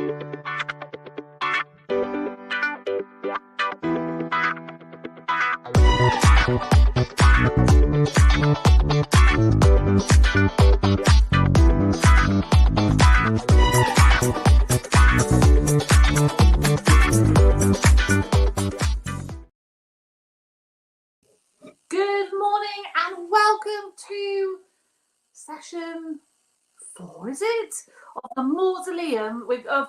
Good morning and welcome to session 4, is it? Of the Mausoleum of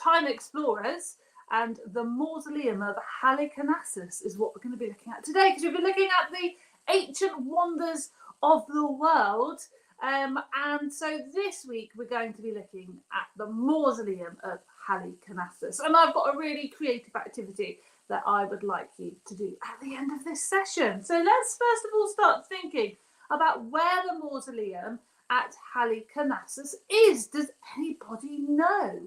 Time Explorers, and the Mausoleum of Halicarnassus is what we're going to be looking at today, because we've been looking at the ancient wonders of the world. And so this week we're going to be looking at the Mausoleum of Halicarnassus. And I've got a really creative activity that I would like you to do at the end of this session. So let's first of all start thinking about where the Mausoleum at Halicarnassus is. Does anybody know?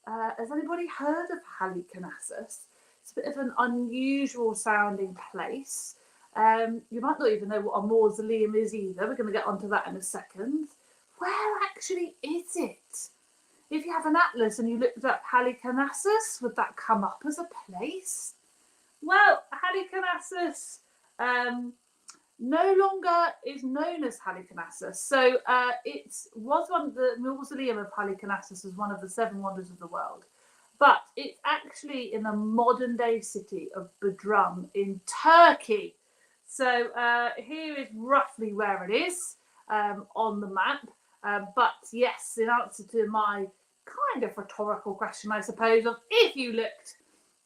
Has anybody heard of Halicarnassus? It's a bit of an unusual sounding place. You might not even know what a mausoleum is either. We're going to get onto that in a second. Where actually is it? If you have an atlas and you looked up Halicarnassus, would that come up as a place? Well, Halicarnassus no longer is known as Halicarnassus. So the Mausoleum of Halicarnassus is one of the 7 wonders of the world. But it's actually in the modern day city of Bodrum in Turkey. So here is roughly where it is on the map. But yes, in answer to my kind of rhetorical question, I suppose, of if you looked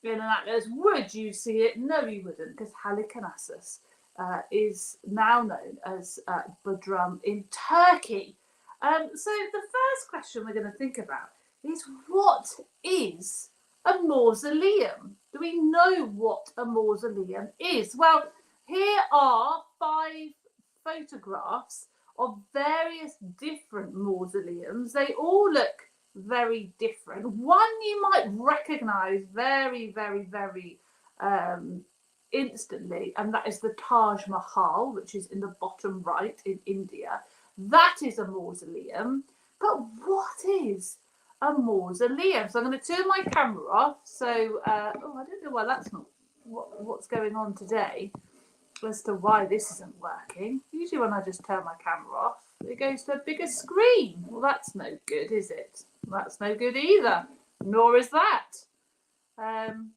in an atlas, would you see it? No, you wouldn't, because Halicarnassus is now known as Bodrum in Turkey. So the first question we're going to think about is, what is a mausoleum? Do we know what a mausoleum is? Well, here are 5 photographs of various different mausoleums. They all look very different. One you might recognize very, very, very instantly, and that is the Taj Mahal, which is in the bottom right in India. That is a mausoleum. But what is a mausoleum? So I'm going to turn my camera off. So I don't know why that's not what's going on today, as to why this isn't working. Usually when I just turn my camera off, it goes to a bigger screen. Well, that's no good, is it? That's no good either. Nor is that.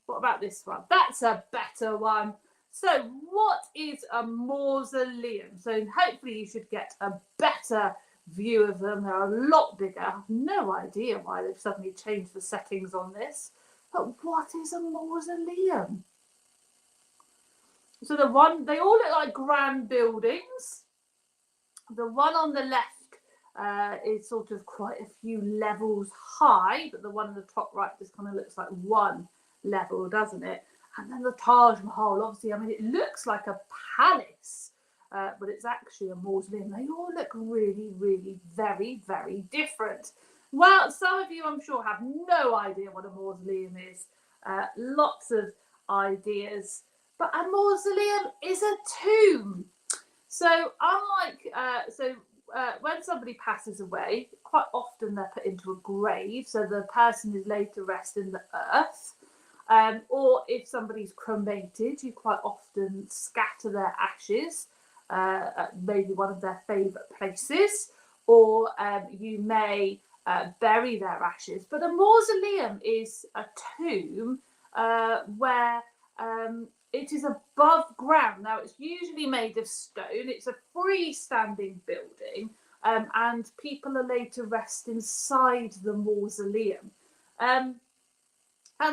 What about this one? That's a better one. So what is a mausoleum? So hopefully you should get a better view of them. They're a lot bigger. I have no idea why they've suddenly changed the settings on this. But what is a mausoleum? So they all look like grand buildings. The one on the left is sort of quite a few levels high, but the one in the top right just kind of looks like one level, doesn't it? And then the Taj Mahal, obviously, I mean, it looks like a palace, but it's actually a mausoleum. They all look really, really very, very different. Well, some of you, I'm sure, have no idea what a mausoleum is. Lots of ideas. But a mausoleum is a tomb. So when somebody passes away, quite often they're put into a grave. So the person is laid to rest in the earth. Or if somebody's cremated, you quite often scatter their ashes at maybe one of their favourite places. Or you may bury their ashes. But a mausoleum is a tomb where it is above ground. Now, it's usually made of stone. It's a freestanding building, and people are laid to rest inside the mausoleum. And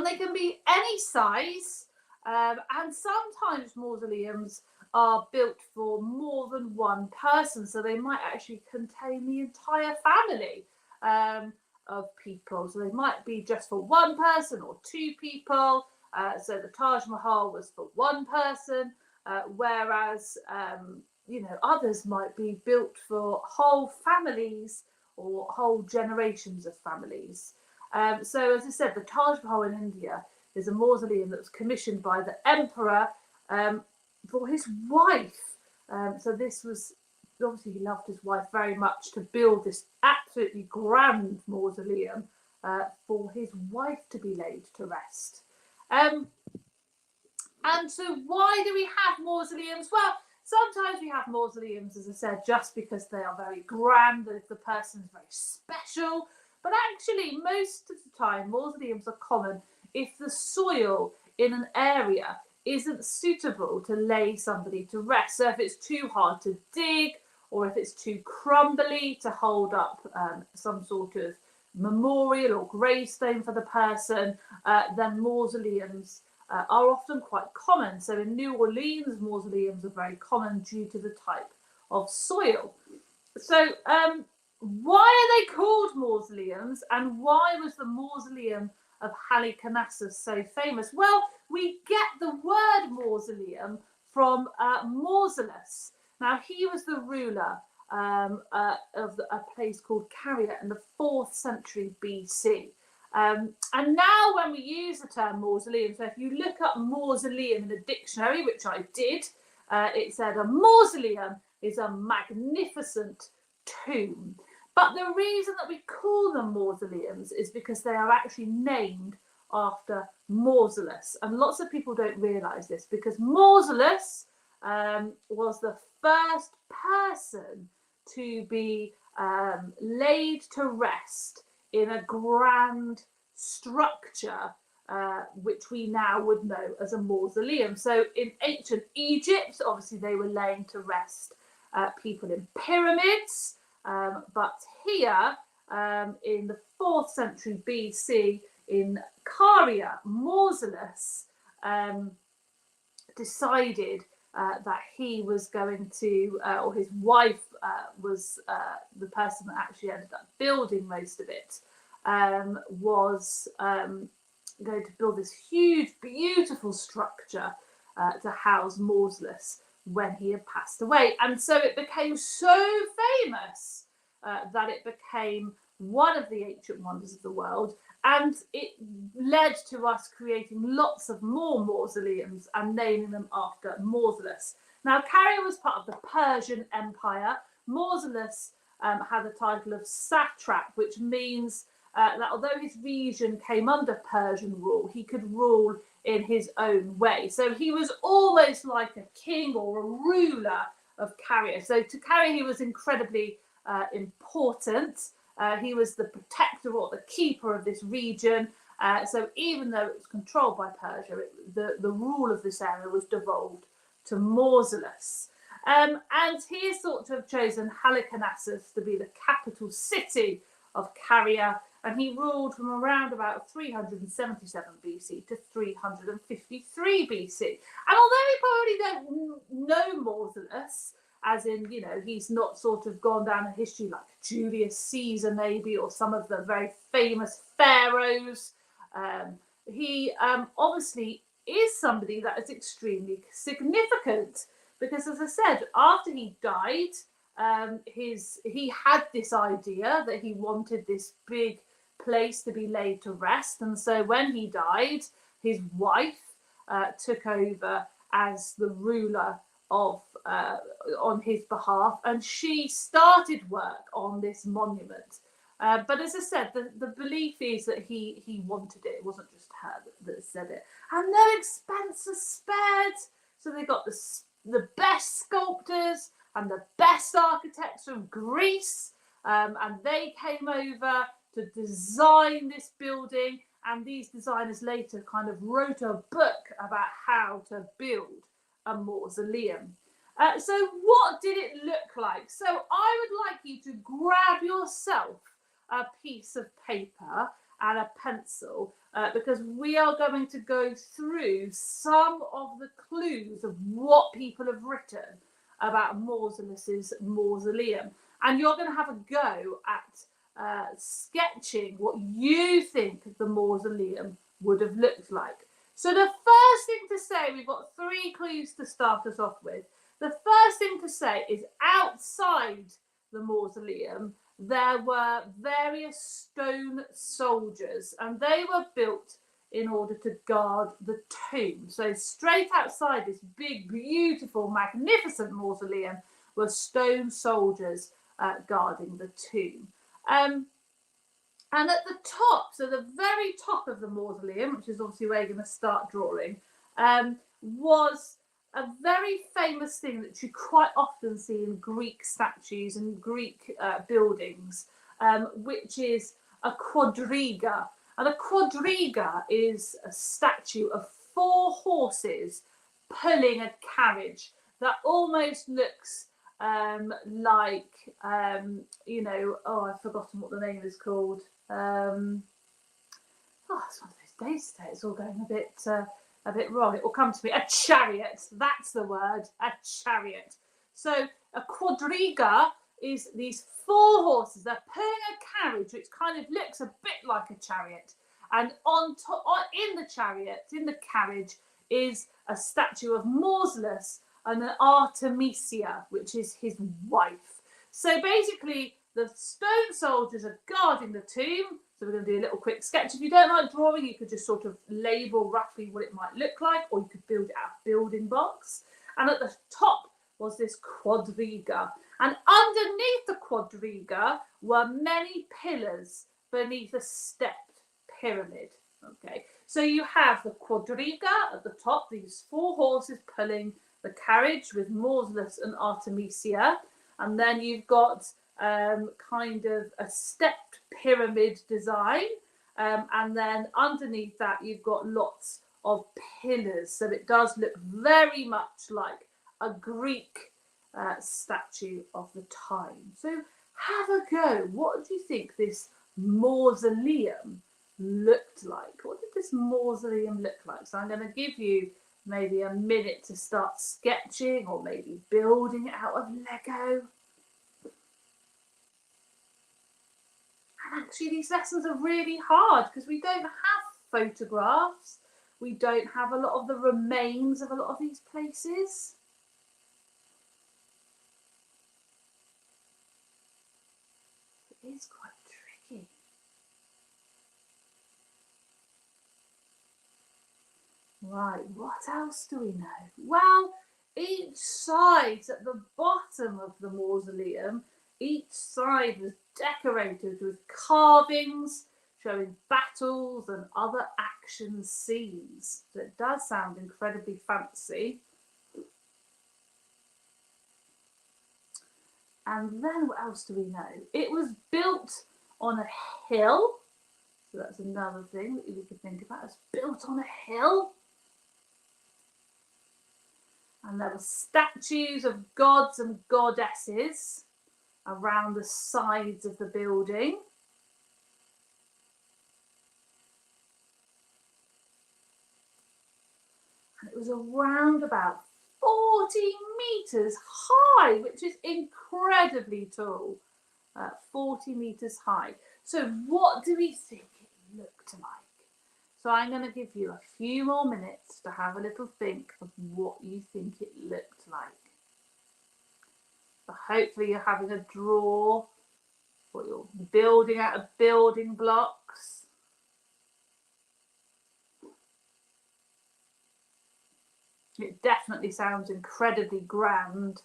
they can be any size, and sometimes mausoleums are built for more than one person, so they might actually contain the entire family of people. So they might be just for one person or 2 people. So the Taj Mahal was for one person, whereas others might be built for whole families or whole generations of families. So as I said, the Taj Mahal in India is a mausoleum that was commissioned by the emperor for his wife. So this was, obviously he loved his wife very much, to build this absolutely grand mausoleum for for his wife to be laid to rest. And so why do we have mausoleums? Well, sometimes we have mausoleums, as I said, just because they are very grand, that if the person is very special. But actually, most of the time, mausoleums are common if the soil in an area isn't suitable to lay somebody to rest. So if it's too hard to dig, or if it's too crumbly to hold up some sort of memorial or gravestone for the person, then mausoleums are often quite common. So in New Orleans, mausoleums are very common due to the type of soil. So why are they called mausoleums, and why was the mausoleum of Halicarnassus so famous? Well, we get the word mausoleum from Mausolus. Now, he was the ruler of a place called Caria in the 4th century BC. And now when we use the term mausoleum, so if you look up mausoleum in a dictionary, which I did, it said a mausoleum is a magnificent tomb. But the reason that we call them mausoleums is because they are actually named after Mausolus. And lots of people don't realise this, because Mausolus was the first person to be laid to rest in a grand structure, which we now would know as a mausoleum. So in ancient Egypt, obviously they were laying to rest people in pyramids, but here in the 4th century BC in Caria, Mausolus decided that he was going to, or his wife was the person that actually ended up building most of it, was going to build this huge, beautiful structure to house Mausolus when he had passed away. And so it became so famous that it became one of the ancient wonders of the world, and it led to us creating lots of more mausoleums and naming them after Mausolus. Now, Caria was part of the Persian Empire. Mausolus had the title of satrap, which means that although his region came under Persian rule, he could rule in his own way. So he was almost like a king or a ruler of Caria. So to Caria, he was incredibly important. He was the protector or the keeper of this region. So even though it was controlled by Persia, the rule of this area was devolved to Mausolus. And he is thought to have chosen Halicarnassus to be the capital city of Caria, and he ruled from around about 377 BC to 353 BC. And although we probably don't know Mausolus, as in, you know, he's not sort of gone down in history like Julius Caesar maybe, or some of the very famous pharaohs, he obviously is somebody that is extremely significant, because, as I said, after he died, he had this idea that he wanted this big place to be laid to rest, and so when he died, his wife took over as the ruler of on his behalf, and she started work on this monument. But as I said, the belief is that he wanted it. It wasn't just her that said it. And no expense was spared. So they got the best sculptors and the best architects from Greece, and they came over to design this building. And these designers later kind of wrote a book about how to build a mausoleum. So what did it look like? So I would like you to grab yourself a piece of paper and a pencil, because we are going to go through some of the clues of what people have written about Mausolus's mausoleum. And you're going to have a go at sketching what you think the mausoleum would have looked like. So the first thing to say, we've got 3 clues to start us off with. The first thing to say is outside the mausoleum, there were various stone soldiers, and they were built in order to guard the tomb. So straight outside this big, beautiful, magnificent mausoleum were stone soldiers guarding the tomb. And at the top, so the very top of the mausoleum, which is obviously where you're going to start drawing, was a very famous thing that you quite often see in Greek statues and Greek buildings, which is a quadriga. And a quadriga is a statue of 4 horses pulling a carriage that almost looks like, you know, oh, I've forgotten what the name is called. Oh, it's one of those days today. It's all going a bit wrong. It will come to me. A chariot. That's the word. A chariot. So a quadriga is these 4 horses. They're pulling a carriage, which kind of looks a bit like a chariot. And on top, in the chariot, in the carriage, is a statue of Mausolus and an Artemisia, which is his wife. So basically, the stone soldiers are guarding the tomb. So we're going to do a little quick sketch. If you don't like drawing, you could just sort of label roughly what it might look like, or you could build it out of building blocks. And at the top was this quadriga. And underneath the quadriga were many pillars beneath a stepped pyramid. Okay, so you have the quadriga at the top, these 4 horses pulling the carriage with Mausolus and Artemisia. And then you've got kind of a stepped pyramid design, and then underneath that you've got lots of pillars, so it does look very much like a Greek statue of the time. So have a go. What do you think this mausoleum looked like? What did this mausoleum look like? So I'm going to give you maybe a minute to start sketching, or maybe building it out of Lego. And actually these lessons are really hard because we don't have photographs. We don't have a lot of the remains of a lot of these places. It is quite tricky. Right, what else do we know? Well, each side at the bottom of the mausoleum, each side was decorated with carvings showing battles and other action scenes. So it does sound incredibly fancy. And then what else do we know? It was built on a hill. So that's another thing that you could think about. It's built on a hill. And there were statues of gods and goddesses around the sides of the building. And it was around about 40 metres high, which is incredibly tall. 40 metres high. So what do we think it looked like? So I'm going to give you a few more minutes to have a little think of what you think it looked like. So hopefully you're having a draw, or you're building out of building blocks. It definitely sounds incredibly grand.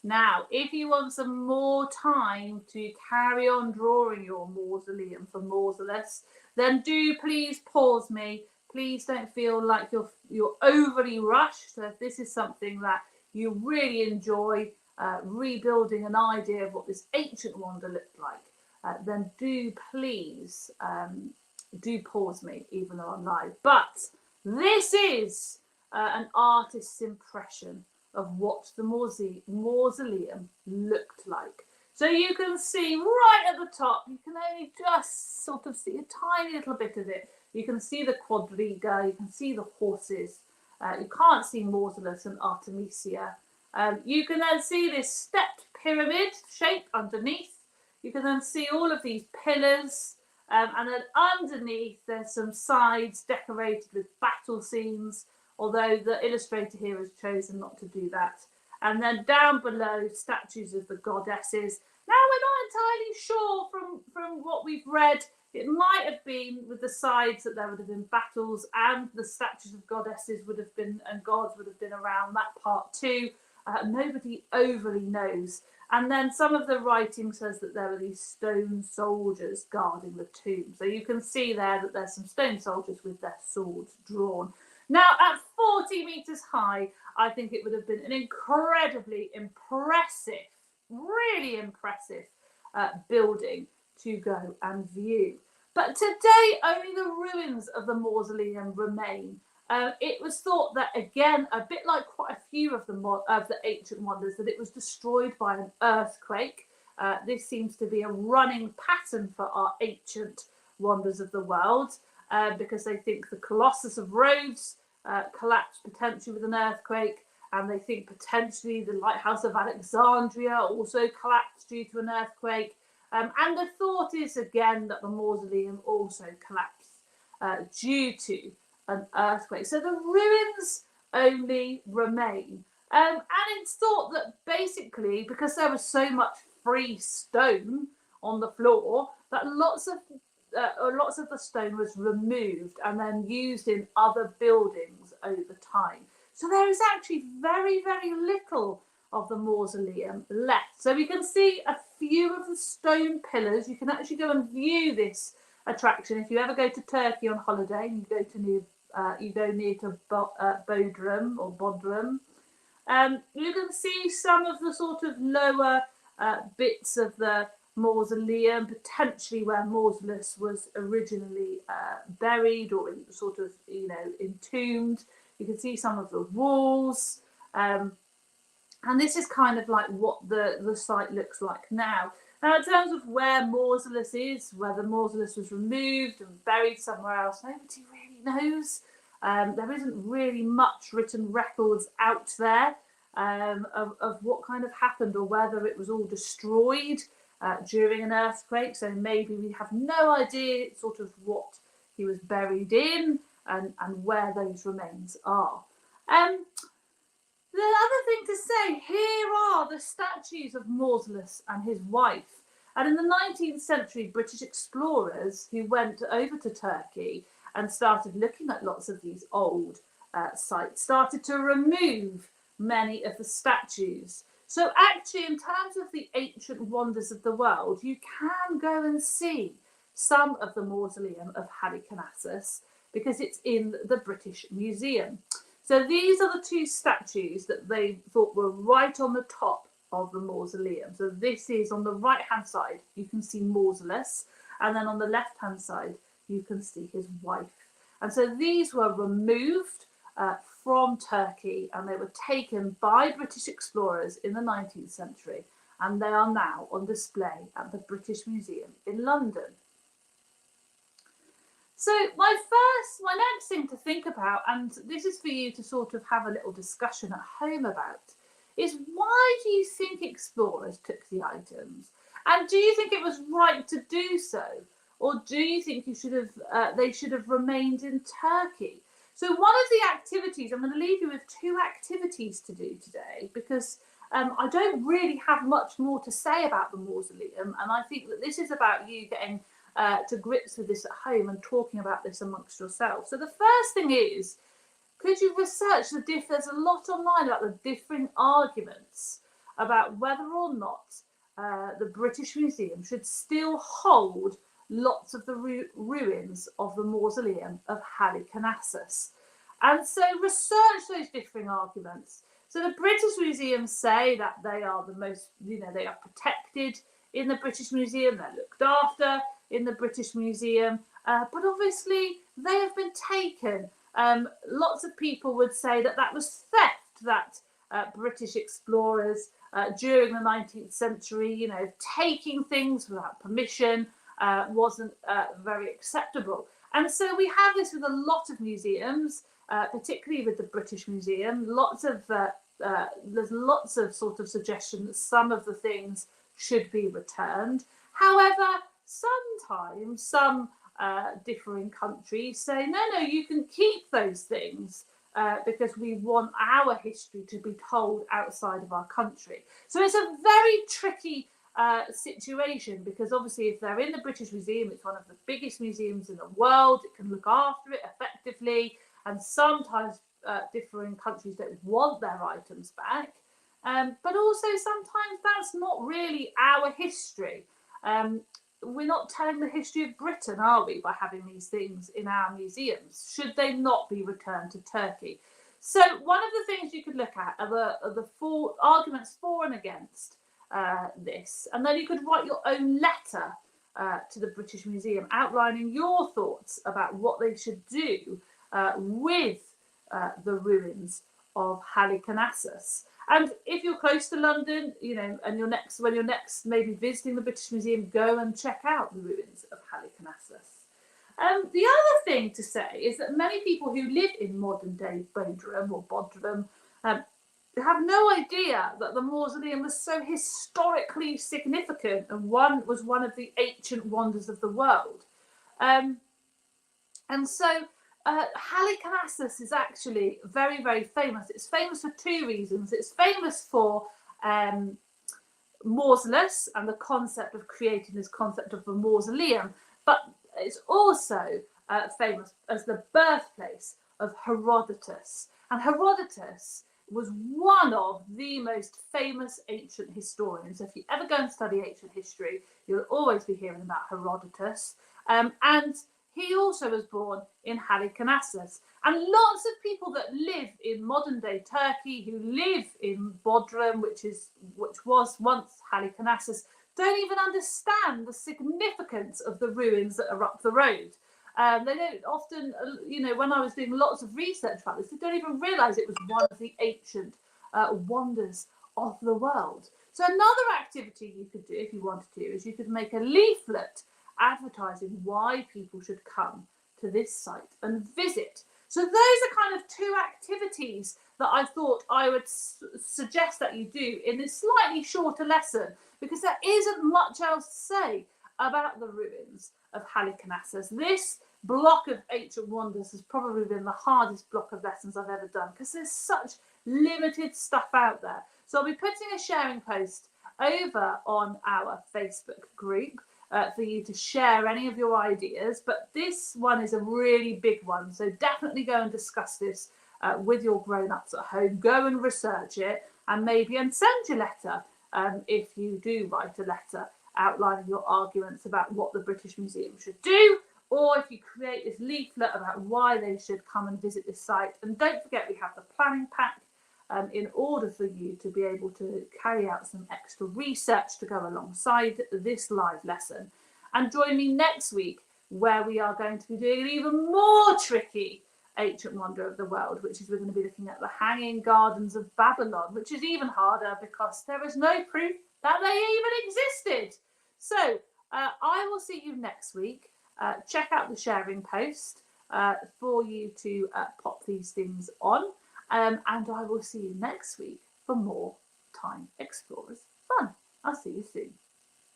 Now, if you want some more time to carry on drawing your mausoleum for Mausolus, then do please pause me. Please don't feel like you're overly rushed. So if this is something that you really enjoy, rebuilding an idea of what this ancient wonder looked like, then do please do pause me, even though I'm live. But this is an artist's impression of what the mausoleum looked like. So you can see right at the top, you can only just sort of see a tiny little bit of it. You can see the quadriga, you can see the horses. You can't see Mausolus and Artemisia. You can then see this stepped pyramid shape underneath. You can then see all of these pillars. And then underneath, there's some sides decorated with battle scenes, although the illustrator here has chosen not to do that. And then down below, statues of the goddesses. Now, we're not entirely sure from what we've read It might have been with the sides that there would have been battles, and the statues of goddesses would have been, and gods would have been around that part too. Nobody overly knows. And then some of the writing says that there were these stone soldiers guarding the tomb. So you can see there that there's some stone soldiers with their swords drawn. Now, at 40 metres high, I think it would have been an incredibly impressive, really impressive building to go and view. But today, only the ruins of the mausoleum remain. It was thought that, again, a bit like quite a few of the ancient wonders, that it was destroyed by an earthquake. This seems to be a running pattern for our ancient wonders of the world, because they think the Colossus of Rhodes collapsed potentially with an earthquake, and they think potentially the Lighthouse of Alexandria also collapsed due to an earthquake. And the thought is, again, that the mausoleum also collapsed due to an earthquake. So the ruins only remain. And it's thought that basically, because there was so much free stone on the floor, that lots of the stone was removed and then used in other buildings over time. So there is actually very, very little of the mausoleum left. So we can see a few of the stone pillars. You can actually go and view this attraction if you ever go to Turkey on holiday and you go near to Bodrum or Bodrum. You can see some of the sort of lower bits of the mausoleum, potentially where Mausolus was originally buried or sort of, entombed. You can see some of the walls. And this is kind of like what the site looks like now. Now, in terms of where Mausolus is, whether Mausolus was removed and buried somewhere else, nobody really knows. There isn't really much written records out there of what kind of happened, or whether it was all destroyed during an earthquake. So maybe we have no idea sort of what he was buried in and where those remains are. The other thing to say, here are the statues of Mausolus and his wife. And in the 19th century, British explorers who went over to Turkey and started looking at lots of these old sites started to remove many of the statues. So actually, in terms of the ancient wonders of the world, you can go and see some of the mausoleum of Halicarnassus because it's in the British Museum. So these are the two statues that they thought were right on the top of the mausoleum. So this is on the right-hand side, you can see Mausolus, and then on the left-hand side, you can see his wife. And so these were removed from Turkey, and they were taken by British explorers in the 19th century, and they are now on display at the British Museum in London. So my next thing to think about, and this is for you to sort of have a little discussion at home about, is why do you think explorers took the items? And do you think it was right to do so? Or do you think they should have remained in Turkey? So one of the activities, I'm going to leave you with two activities to do today, because I don't really have much more to say about the mausoleum, and I think that this is about you getting to grips with this at home and talking about this amongst yourselves. So the first thing is, could you research there's a lot online about the differing arguments about whether or not the British Museum should still hold lots of the ruins of the mausoleum of Halicarnassus. And so research those differing arguments. So the British Museum say that they are the most, they are protected in the British Museum, they're looked after in the British Museum, but obviously they have been taken. Lots of people would say that was theft, that British explorers during the 19th century, taking things without permission wasn't very acceptable. And so we have this with a lot of museums, particularly with the British Museum. There's lots of sort of suggestion that some of the things should be returned. However, sometimes some differing countries say, no, you can keep those things because we want our history to be told outside of our country. So it's a very tricky situation, because obviously if they're in the British Museum, it's one of the biggest museums in the world. It can look after it effectively, and sometimes differing countries don't want their items back. But also sometimes that's not really our history. We're not telling the history of Britain, are we, by having these things in our museums? Should they not be returned to Turkey? So one of the things you could look at are the four arguments for and against this, and then you could write your own letter to the British Museum outlining your thoughts about what they should do with the ruins of Halicarnassus. And if you're close to London, you know, and when you're next maybe visiting the British Museum, go and check out the ruins of Halicarnassus. The other thing to say is that many people who live in modern day Bodrum or Bodrum have no idea that the mausoleum was so historically significant and was one of the ancient wonders of the world. And so Halicarnassus is actually very, very famous. It's famous for two reasons. It's famous for Mausolus and the concept of creating this concept of a mausoleum, but it's also famous as the birthplace of Herodotus. And Herodotus was one of the most famous ancient historians. So if you ever go and study ancient history, you'll always be hearing about Herodotus. And he also was born in Halicarnassus. And lots of people that live in modern day Turkey, who live in Bodrum, which was once Halicarnassus, don't even understand the significance of the ruins that are up the road. They don't often, you know, when I was doing lots of research about this, they don't even realise it was one of the ancient wonders of the world. So another activity you could do, if you wanted to, is you could make a leaflet advertising why people should come to this site and visit. So those are kind of two activities that I thought I would suggest that you do in this slightly shorter lesson, because there isn't much else to say about the ruins of Halicarnassus. This block of ancient wonders has probably been the hardest block of lessons I've ever done, because there's such limited stuff out there. So I'll be putting a sharing post over on our Facebook group for you to share any of your ideas, but this one is a really big one, so definitely go and discuss this with your grown-ups at home. Go and research it, and send your letter if you do write a letter outlining your arguments about what the British Museum should do, or if you create this leaflet about why they should come and visit this site. And don't forget, we have the planning pack in order for you to be able to carry out some extra research to go alongside this live lesson. And join me next week, where we are going to be doing an even more tricky ancient wonder of the world, which is we're going to be looking at the Hanging Gardens of Babylon, which is even harder because there is no proof that they even existed. So I will see you next week. Check out the sharing post for you to pop these things on. And I will see you next week for more Time Explorers fun. I'll see you soon.